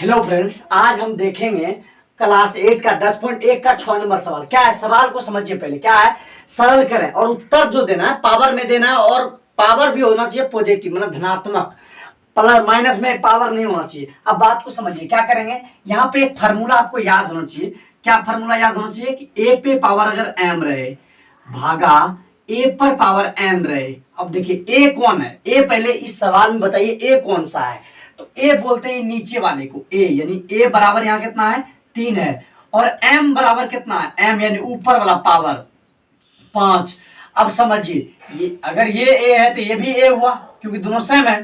Hello friends, आज हम देखेंगे क्लास 8 का 10.1 का 6 नंबर सवाल। क्या है सवाल को समझिए। पहले क्या है, सरल करें और उत्तर जो देना है पावर में देना है और पावर भी होना चाहिए पॉजिटिव, मतलब धनात्मक। प्लस माइनस में पावर नहीं होना चाहिए। अब बात को समझिए, क्या करेंगे, यहाँ पे एक फार्मूला आपको याद होना चाहिए। क्या फार्मूला याद होना चाहिए कि ए पे पावर अगर एम रहे भागा ए पर पावर एन रहे। अब देखिए ए कौन है, ए पहले इस सवाल में बताइए ए कौन सा है। तो ए बोलते हैं नीचे वाले को ए, यानी ए बराबर यहाँ कितना है 3 है और m बराबर कितना है m, यानी ऊपर वाला पावर 5। अब समझिए, ये अगर ये a है तो ये भी a हुआ क्योंकि दोनों सेम है।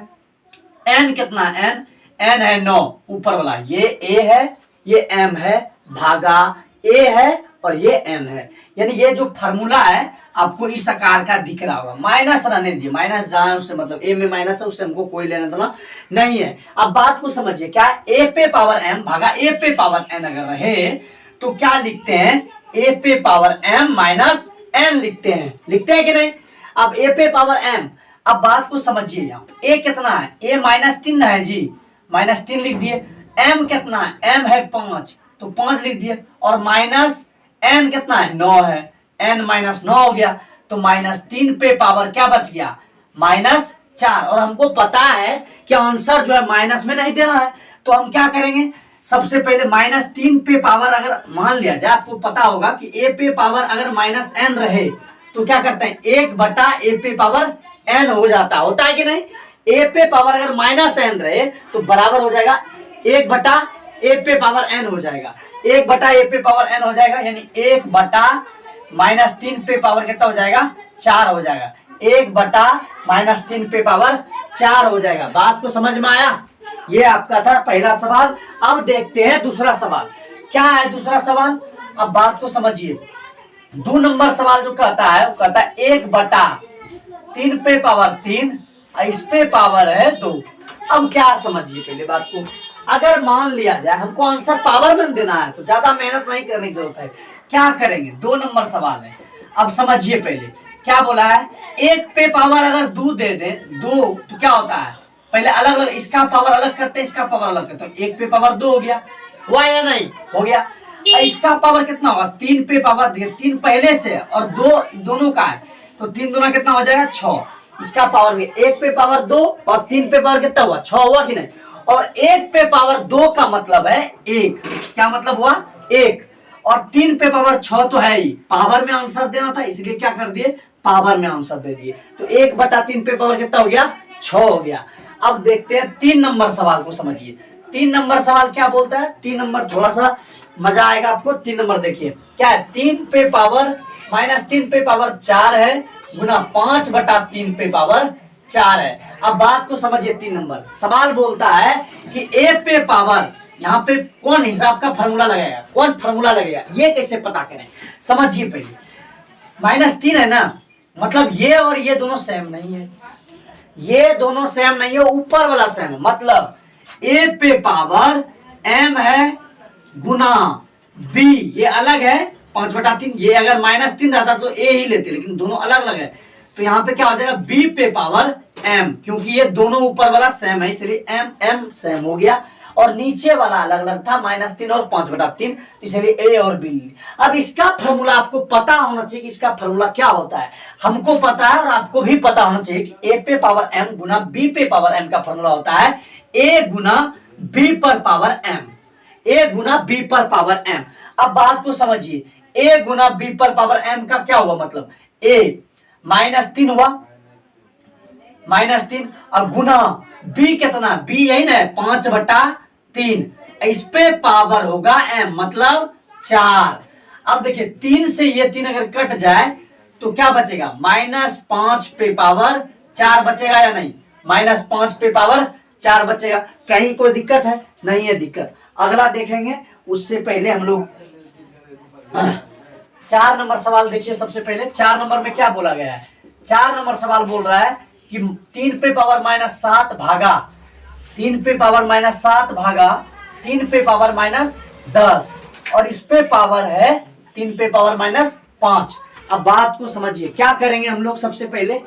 n कितना है, n है 9, ऊपर वाला ये a है, ये m है, भागा a है और ये n है। यानी ये जो फार्मूला है आपको इस आकार का दिख रहा होगा। माइनस रहने दीजिए, माइनस जहां उससे मतलब ए में माइनस है उससे हमको कोई लेना देना नहीं है। अब बात को समझिए, क्या ए पे पावर एम भागा ए पे पावर एन अगर रहे तो क्या लिखते हैं, ए पे पावर एम माइनस एन लिखते हैं कि नहीं। अब ए पे पावर एम, अब बात को समझिए, यहाँ ए कितना है, ए -3 है जी, -3 लिख दिए। एम कितना है, एम है 5 तो 5 लिख दिए और माइनस एन कितना है 9 है, n -9 हो गया तो -3 पे पावर क्या बच गया -4। और हमको पता है कि आंसर जो है माइनस में नहीं देना है तो हम क्या करेंगे, सबसे पहले -3 पे पावर अगर मान लिया जाए, आपको पता होगा कि a पे पावर अगर -n रहे तो क्या करते हैं 1/a पे पावर n हो जाता होता है कि नहीं। a पे पावर अगर -n रहे तो बराबर हो जाएगा 1/a पे पावर n हो जाएगा, 1/a पे पावर n हो जाएगा, यानी 1/-3 पे पावर कितना हो जाएगा 4 हो जाएगा, 1/-3 पे पावर 4 हो जाएगा। बात को समझ में आया। ये आपका था पहला सवाल। अब देखते हैं दूसरा सवाल। क्या है दूसरा सवाल, अब बात को समझिए। 2 नंबर सवाल जो कहता है वो कहता है 1/3 पे पावर 3, इस पे पावर है 2। अब क्या समझिए पहले बात को, अगर मान लिया जाए हमको आंसर पावर में देना है तो ज्यादा मेहनत नहीं करने की जरूरत है। क्या करेंगे, 2 नंबर सवाल है। अब समझिए पहले क्या बोला है, 1 पे पावर अगर 2 दे दे 2 तो क्या होता है, पहले अलग अलग इसका पावर अलग करते हैं, इसका पावर अलग करते हैं। 1 पे पावर 2 हो गया, हुआ या नहीं हो गया। इसका पावर कितना होगा, 3 पे पावर 3 पहले से और 2 दोनों का है तो 3 दूना कितना हो जाएगा 6। इसका पावर 1 पे पावर 2 और 3 पे पावर कितना हुआ 6 हुआ कि नहीं। और 1 पे पावर 2 का मतलब है 1, क्या मतलब हुआ 1, और 3 पे पावर 6 तो है ही, पावर में आंसर देना था इसलिए क्या कर दिए पावर में आंसर दे दिए। तो 1/3 पे पावर कितना हो गया 6 हो गया। अब देखते हैं 3 नंबर सवाल को समझिए। 3 नंबर सवाल क्या बोलता है, 3 नंबर थोड़ा सा मजा आएगा आपको। 3 नंबर देखिए क्या है, 3 पे पावर -3 पे पावर 4 है गुना 5/3 पे पावर 4 है। अब बात को समझिए, 3 नंबर सवाल बोलता है कि ए पे पावर, यहाँ पे कौन हिसाब का फार्मूला लगाएगा, कौन फार्मूला लगेगा, ये कैसे पता करें। समझिए पहले -3 है ना, मतलब ये और ये दोनों सेम नहीं है, ये दोनों सेम नहीं है, ऊपर वाला सेम है। मतलब ए पे पावर m है गुना b, ये अलग है 5/3। ये अगर -3 रहता तो a ही लेते, लेकिन दोनों अलग अलग है तो यहाँ पे क्या हो जाएगा b पे पावर m, क्योंकि ये दोनों ऊपर वाला सेम है इसलिए m सेम हो गया और नीचे वाला अलग अलग था -3 और 5/3 तो इसलिए a और b। अब इसका फार्मूला आपको पता होना चाहिए कि इसका फार्मूला क्या होता है। हमको पता है और आपको भी पता होना चाहिए कि a पे पावर m गुना b पे पावर m का फार्मूला होता है a गुना b पर power m, a Guna b पर पावर m। अब बात को समझिए, a गुना b पर पावर m का क्या हुआ, मतलब a -3 हुआ, -3 और गुना b कितना, b यही ना 5/3, इस पे पावर होगा m मतलब 4। अब देखिए 3 से ये 3 अगर कट जाए तो क्या बचेगा, -5 पे पावर 4 बचेगा या नहीं, -5 पे पावर 4 बचेगा। कहीं कोई दिक्कत है, नहीं है दिक्कत। अगला देखेंगे उससे पहले हम लोग 4 नंबर सवाल देखिए। सबसे पहले 4 नंबर में क्या बोला गया है, 4 नंबर सवाल बोल रहा है कि 3 पे पावर -7 भागा 3 पे पावर -7 भागा 3 पे पावर -10 और इस पे पावर है 3 पे पावर -5। अब बात को समझिए, क्या करेंगे हम लोग सबसे पहले,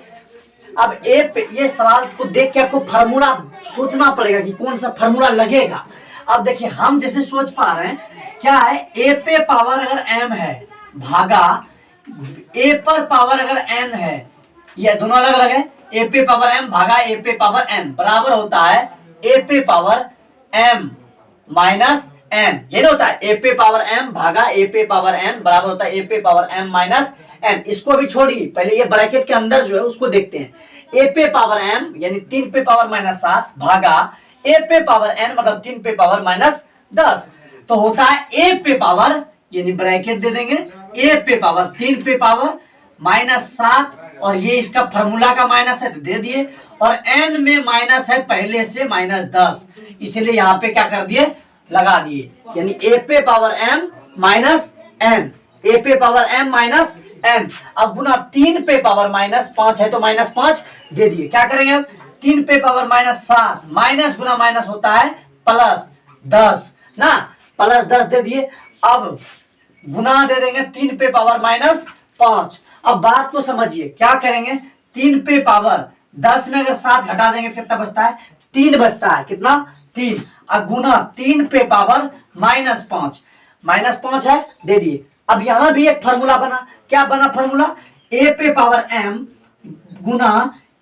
अब ए पे ये सवाल को देख के आपको फार्मूला सोचना पड़ेगा कि कौन सा फार्मूला लगेगा। अब देखिए हम जैसे सोच पा रहे हैं क्या है, ए पे पावर अगर m है भागा ए पर पावर अगर n है, ये दोनों अलग अलग है, ए पे पावर m भागा ए पे पावर n बराबर होता है ए पे पावर m माइनस n। ये होता है ए पे पावर m भागा ए पे पावर n बराबर होता है ए पे पावर m माइनस n। इसको भी छोड़िए, पहले ये ब्रैकेट के अंदर जो है उसको देखते हैं। ए पे पावर m यानी 3 पे पावर माइनस 7 भागा ए पे पावर n मतलब 3 पे पावर माइनस 10, तो होता है ए पे पावर यानी ब्रैकेट दे देंगे ए पे पावर 3 पे पावर माइनस 7, और ये इसका फॉर्मूला का माइनस है तो दे दिए, और n में माइनस है पहले से माइनस 10, इसलिए यहाँ पे क्या कर दिए, लगा दिए, यानी ए पे पावर m माइनस n, ए पे पावर m माइनस n। अब गुना 3 पे पावर माइनस 5 है तो माइनस 5 दे दिए। क्या करेंगे अब, 3 पे पावर माइनस 7 माइनस गुना माइनस होता है प्लस 10 ना, प्लस 10 दे दिए। अब गुना दे देंगे 3 पे पावर माइनस 5। अब बात को समझिए, क्या करेंगे, 3 पे पावर 10 में अगर 7 घटा देंगे कितना बचता है, 3 बचता है, कितना 3। अब गुना 3 पे पावर माइनस 5, माइनस 5 है दे दिए। अब यहां भी एक फार्मूला बना, क्या बना फार्मूला, ए पे पावर m गुना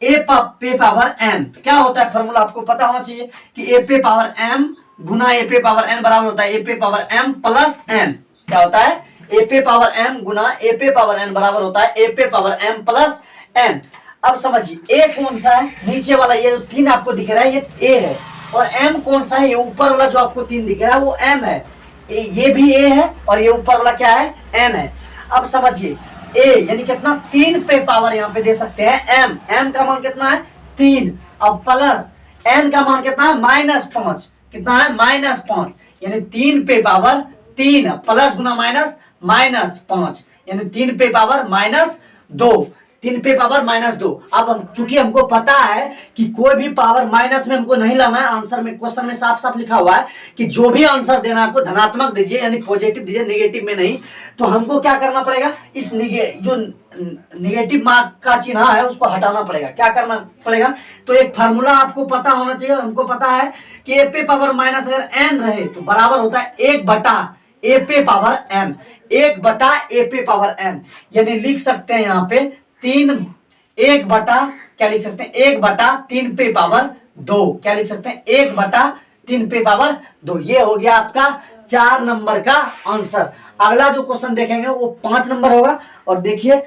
ए पे पावर n। क्या होता है फार्मूला, आपको पता होना चाहिए कि ए पे पावर m गुना ए पे पावर n बराबर होता है ए पे पावर m प्लस n। क्या होता है, ए पे पावर m गुना ए पे पावर n बराबर होता है ए पे पावर m प्लस n। अब समझिए ए कौन सा है, नीचे वाला ये 3 आपको दिख रहा है ये a है, और m कौन सा है, ये ऊपर वाला जो आपको 3 दिख रहा है वो m है, ये भी a है और ये ऊपर वाला क्या है, n है। अब समझिए a यानी कितना, 3 पे पावर यहाँ पे दे सकते हैं m का मान कितना है 3, अब प्लस n का मान कितना है -5, कितना है -5, यानी 3 पे पावर 3 प्लस गुना माइनस -5 यानी 3 पे पावर -2, 3 पे पावर -2। अब हम चूंकि हमको पता है कि कोई भी पावर माइनस में हमको नहीं लाना है, आंसर में क्वेश्चन में साफ साफ लिखा हुआ है कि जो भी आंसर देना है आपको धनात्मक दीजिए यानी पॉजिटिव दीजिए, नेगेटिव में नहीं। तो हमको क्या करना पड़ेगा, इस जो नेगेटिव मार्क का चिन्ह है उसको हटाना पड़ेगा। क्या करना पड़ेगा, तो एक फार्मूला आपको पता होना चाहिए। हमको पता है कि ए पे पावर माइनस अगर n रहे तो बराबर होता है 1 बटा ए पे पावर n, 1 बटा ए पे पावर n, यानी लिख सकते हैं यहाँ पे 1 बटा क्या लिख सकते हैं, 1 बटा 3 पे पावर 2, क्या लिख सकते हैं 1 बटा 3 पे पावर 2। ये हो गया आपका 4 नंबर का आंसर। अगला जो क्वेश्चन देखेंगे वो 5 नंबर होगा, और देखिए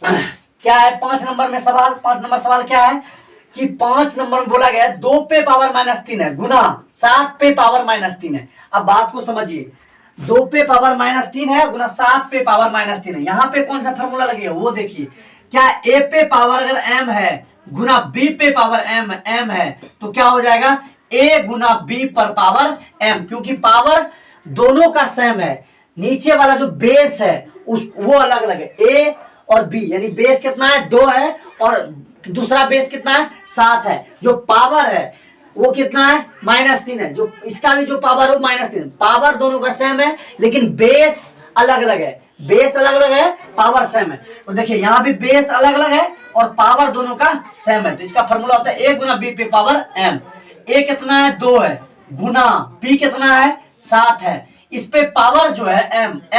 क्या है 5 नंबर में सवाल। 5 नंबर सवाल क्या है कि 5 नंबर में बोला गया 2 पे पावर -3 है गुना 7 पे पावर -3 है। अब बात को समझिए, 2 पे पावर -3 है गुना 7 पे पावर -3 है, यहाँ पे कौन सा फॉर्मूला लगेगा वो देखिए। क्या ए पे पावर अगर m है गुना b पे पावर m है तो क्या हो जाएगा, a गुना b पर पावर m, क्योंकि पावर दोनों का सेम है। नीचे वाला जो बेस है वो अलग अलग है, a और b, यानी बेस कितना है 2 है और दूसरा बेस कितना है 7 है। जो पावर है वो कितना है -3 है, जो इसका भी जो पावर है वो -3। पावर दोनों का सेम है लेकिन बेस अलग अलग है, बेस अलग अलग है, पावर सेम है। तो देखिए यहाँ भी बेस अलग अलग है और पावर दोनों का सेम है, तो इसका फॉर्मूला होता है a गुना b पे पावर m। a कितना है 2 है गुना b कितना है 7 है, इस पे पावर जो है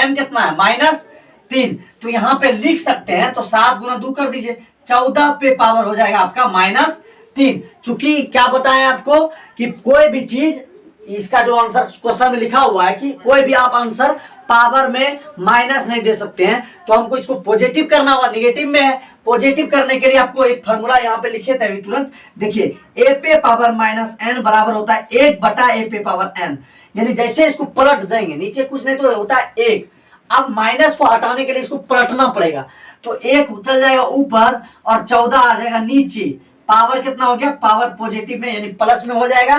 m कितना है -3, तो यहाँ पे लिख सकते हैं, तो 7 गुना 2 कर दीजिए, 14 पे पावर हो जाएगा आपका -3। चूंकि क्या बताएं आपको कि कोई भी चीज, इसका जो आंसर क्वेश्चन में लिखा हुआ है कि कोई भी आप आंसर पावर में माइनस नहीं दे सकते हैं, तो हमको इसको पॉजिटिव करना होगा, नेगेटिव में है। पॉजिटिव करने के लिए आपको एक फॉर्मूला यहाँ पे लिखे थे अभी तुरंत, देखिए ए पे पावर -n बराबर होता है 1 बटा ए पे पावर n, यानी जैसे इसको पलट देंगे नीचे कुछ नहीं तो होता है 1। अब माइनस को हटाने के लिए इसको पलटना पड़ेगा, तो 1 चल जाएगा ऊपर और 14 आ जाएगा नीचे। पावर कितना हो गया, पावर पॉजिटिव में यानी प्लस में हो जाएगा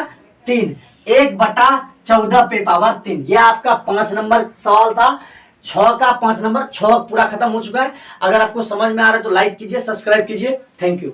3, 1 बटा 14 पे पावर 3। ये आपका 5 नंबर सवाल था। 6 का 5 नंबर 6 पूरा खत्म हो चुका है। अगर आपको समझ में आ रहा है तो लाइक कीजिए, सब्सक्राइब कीजिए। Thank you.